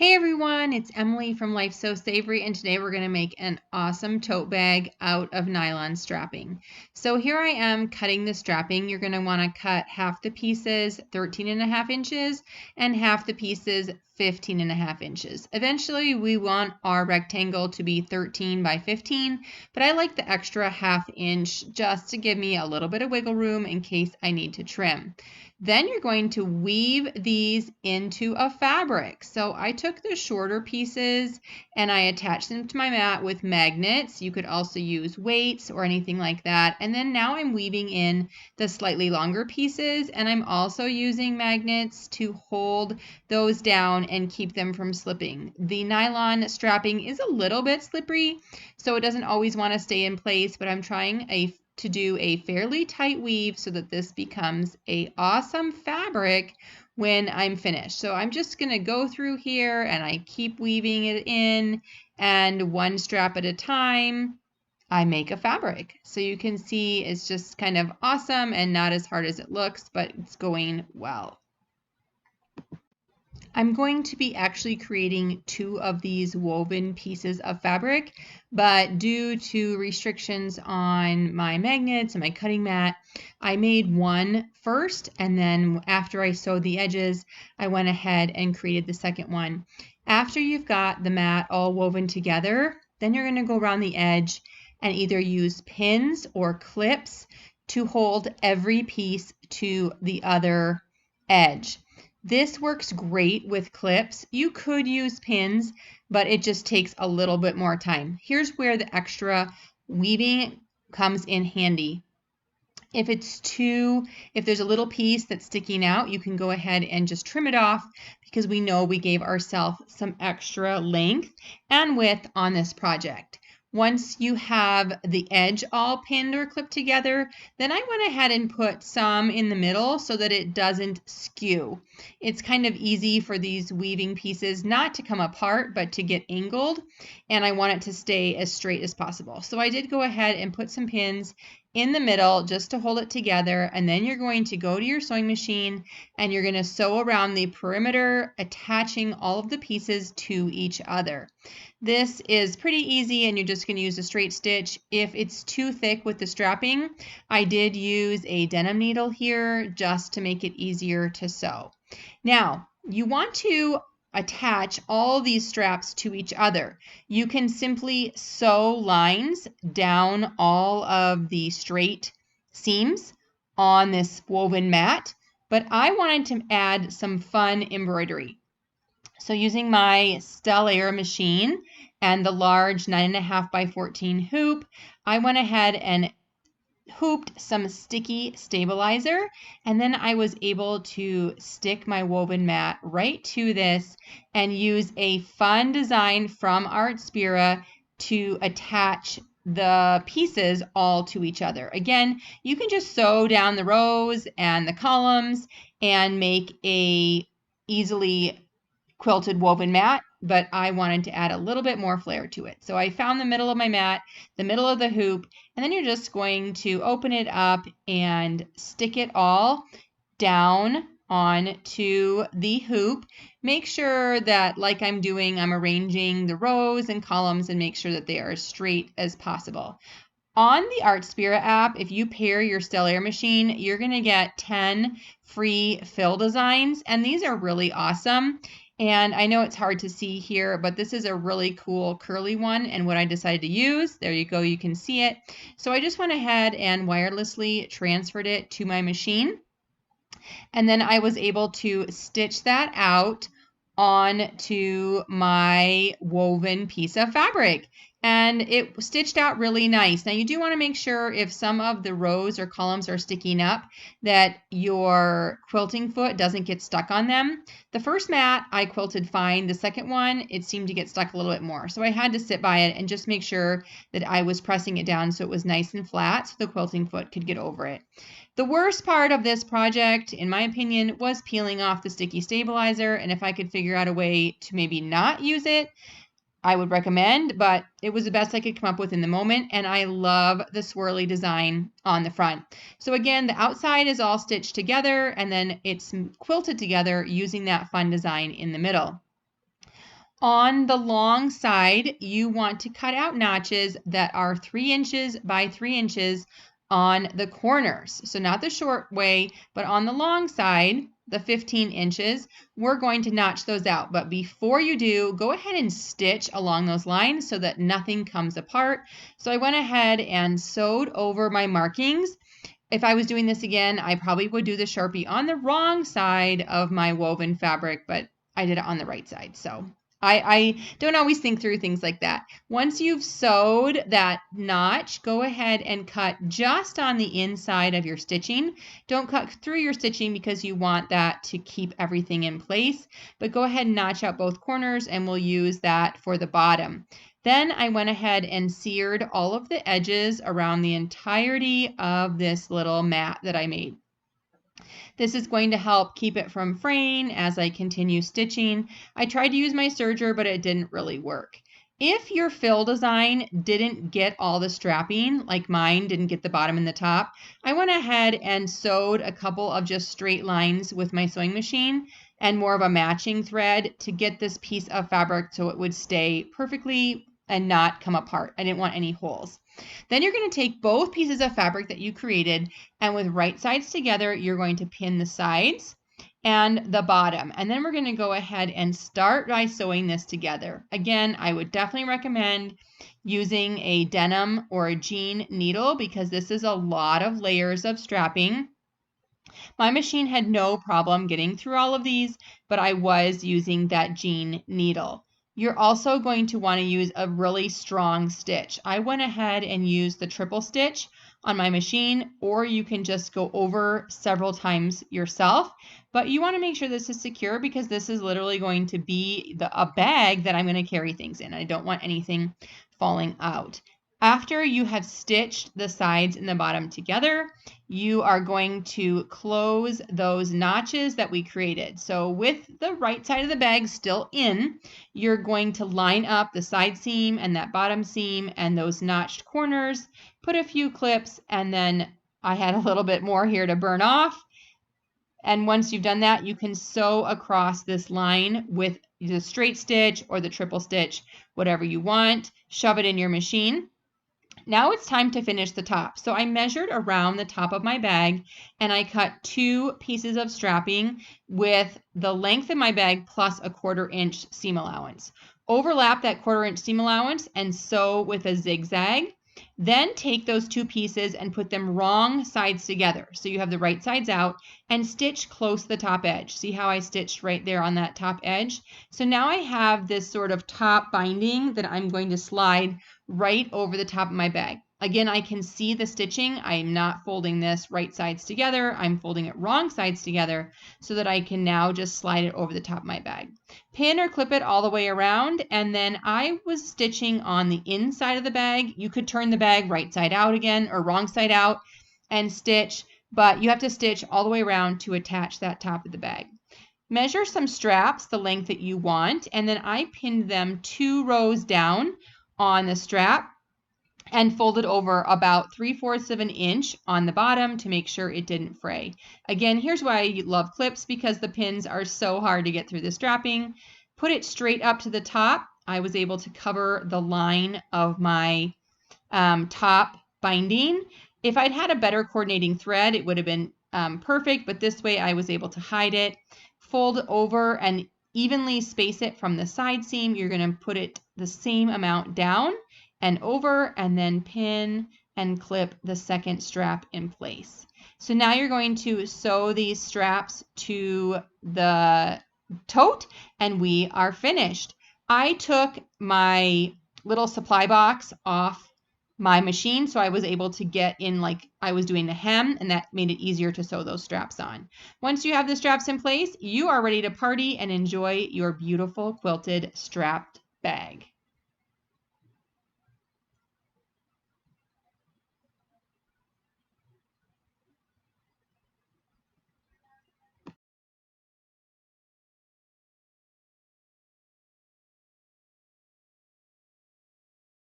Hey everyone, it's Emily from Life So Savory, and today we're going to make an awesome tote bag out of nylon strapping. So here I am cutting the strapping. You're going to want to cut half the pieces 13.5 inches and half the pieces 15.5 inches. Eventually we want our rectangle to be 13 by 15, but I like the extra ½ inch just to give me a little bit of wiggle room in case I need to trim. Then you're going to weave these into a fabric. So I took the shorter pieces and I attached them to my mat with magnets. You could also use weights or anything like that. And then now I'm weaving in the slightly longer pieces, and I'm also using magnets to hold those down and keep them from slipping. The nylon strapping is a little bit slippery, so it doesn't always want to stay in place, but I'm trying to do a fairly tight weave so that this becomes an awesome fabric when I'm finished. So I'm just going to go through here and I keep weaving it in, and one strap at a time I make a fabric. So you can see it's just kind of awesome and not as hard as it looks, but it's going well. I'm going to be actually creating 2 of these woven pieces of fabric, but due to restrictions on my magnets and my cutting mat, I made one first, and then after I sewed the edges, I went ahead and created the second one. After you've got the mat all woven together, then you're going to go around the edge and either use pins or clips to hold every piece to the other edge. This works great with clips. You could use pins, but it just takes a little bit more time. Here's where the extra weaving comes in handy. If there's a little piece that's sticking out, you can go ahead and just trim it off, because we know we gave ourselves some extra length and width on this project. Once you have the edge all pinned or clipped together, then I went ahead and put some in the middle so that it doesn't skew. It's kind of easy for these weaving pieces not to come apart, but to get angled, and I want it to stay as straight as possible. So I did go ahead and put some pins in the middle just to hold it together, and then you're going to go to your sewing machine and you're going to sew around the perimeter, attaching all of the pieces to each other. This is pretty easy, and you're just going to use a straight stitch. If it's too thick with the strapping, I did use a denim needle here just to make it easier to sew. Now, you want to attach all these straps to each other. You can simply sew lines down all of the straight seams on this woven mat, but I wanted to add some fun embroidery. So using my Stellaire machine and the large 9.5 by 14 hoop, I went ahead and hooped some sticky stabilizer, and then I was able to stick my woven mat right to this and use a fun design from Art Spira to attach the pieces all to each other. Again, you can just sew down the rows and the columns and make a easily quilted woven mat, but I wanted to add a little bit more flair to it. So I found the middle of my mat, the middle of the hoop, and then you're just going to open it up and stick it all down onto the hoop. Make sure that, like I'm doing, I'm arranging the rows and columns and make sure that they are as straight as possible. On the Art Spira app, if you pair your Stellaire machine, you're going to get 10 free fill designs, and these are really awesome. And I know it's hard to see here, but this is a really cool curly one, and what I decided to use, there you go, you can see it. So I just went ahead and wirelessly transferred it to my machine, and then I was able to stitch that out onto my woven piece of fabric, and it stitched out really nice. Now you do want to make sure, if some of the rows or columns are sticking up, that your quilting foot doesn't get stuck on them. The first mat I quilted fine. The second one, it seemed to get stuck a little bit more, so I had to sit by it and just make sure that I was pressing it down so it was nice and flat so the quilting foot could get over it. The worst part of this project, in my opinion, was peeling off the sticky stabilizer, and if I could figure out a way to maybe not use it, I would recommend, but it was the best I could come up with in the moment, and I love the swirly design on the front. So again, the outside is all stitched together, and then it's quilted together using that fun design in the middle. On the long side, you want to cut out notches that are 3 inches by 3 inches on the corners. So not the short way, but on the long side, the 15 inches, we're going to notch those out. But before you do, go ahead and stitch along those lines so that nothing comes apart. So I went ahead and sewed over my markings. If I was doing this again, I probably would do the Sharpie on the wrong side of my woven fabric, but I did it on the right side. So I don't always think through things like that. Once you've sewed that notch, go ahead and cut just on the inside of your stitching. Don't cut through your stitching because you want that to keep everything in place, but go ahead and notch out both corners and we'll use that for the bottom. Then I went ahead and seared all of the edges around the entirety of this little mat that I made. This is going to help keep it from fraying as I continue stitching. I tried to use my serger, but it didn't really work. If your fill design didn't get all the strapping, like mine didn't get the bottom and the top, I went ahead and sewed a couple of just straight lines with my sewing machine and more of a matching thread to get this piece of fabric so it would stay perfectly and not come apart. I didn't want any holes. Then you're going to take both pieces of fabric that you created, and with right sides together, you're going to pin the sides and the bottom. And then we're going to go ahead and start by sewing this together. Again, I would definitely recommend using a denim or a jean needle because this is a lot of layers of strapping. My machine had no problem getting through all of these, but I was using that jean needle. You're also going to want to use a really strong stitch. I went ahead and used the triple stitch on my machine, or you can just go over several times yourself. But you want to make sure this is secure because this is literally going to be a bag that I'm going to carry things in. I don't want anything falling out. After you have stitched the sides and the bottom together, you are going to close those notches that we created. So with the right side of the bag still in, you're going to line up the side seam and that bottom seam and those notched corners, put a few clips, and then I had a little bit more here to burn off. And once you've done that, you can sew across this line with the straight stitch or the triple stitch, whatever you want. Shove it in your machine. Now it's time to finish the top. So I measured around the top of my bag and I cut 2 pieces of strapping with the length of my bag plus a 1/4 inch seam allowance. Overlap that 1/4 inch seam allowance and sew with a zigzag. Then take those 2 pieces and put them wrong sides together. So you have the right sides out and stitch close to the top edge. See how I stitched right there on that top edge? So now I have this sort of top binding that I'm going to slide right over the top of my bag. Again, I can see the stitching. I'm not folding this right sides together. I'm folding it wrong sides together so that I can now just slide it over the top of my bag. Pin or clip it all the way around, and then I was stitching on the inside of the bag. You could turn the bag right side out again or wrong side out and stitch, but you have to stitch all the way around to attach that top of the bag. Measure some straps the length that you want, and then I pinned them 2 rows down on the strap and folded over about 3/4 of an inch on the bottom to make sure it didn't fray. Again, here's why I love clips, because the pins are so hard to get through the strapping. Put it straight up to the top. I was able to cover the line of my top binding. If I'd had a better coordinating thread, it would have been perfect, but this way I was able to hide it. Fold over and evenly space it from the side seam. You're going to put it the same amount down and over, and then pin and clip the second strap in place. So now you're going to sew these straps to the tote, and we are finished. I took my little supply box off my machine, so I was able to get in like I was doing the hem, and that made it easier to sew those straps on. Once you have the straps in place, you are ready to party and enjoy your beautiful quilted strapped bag.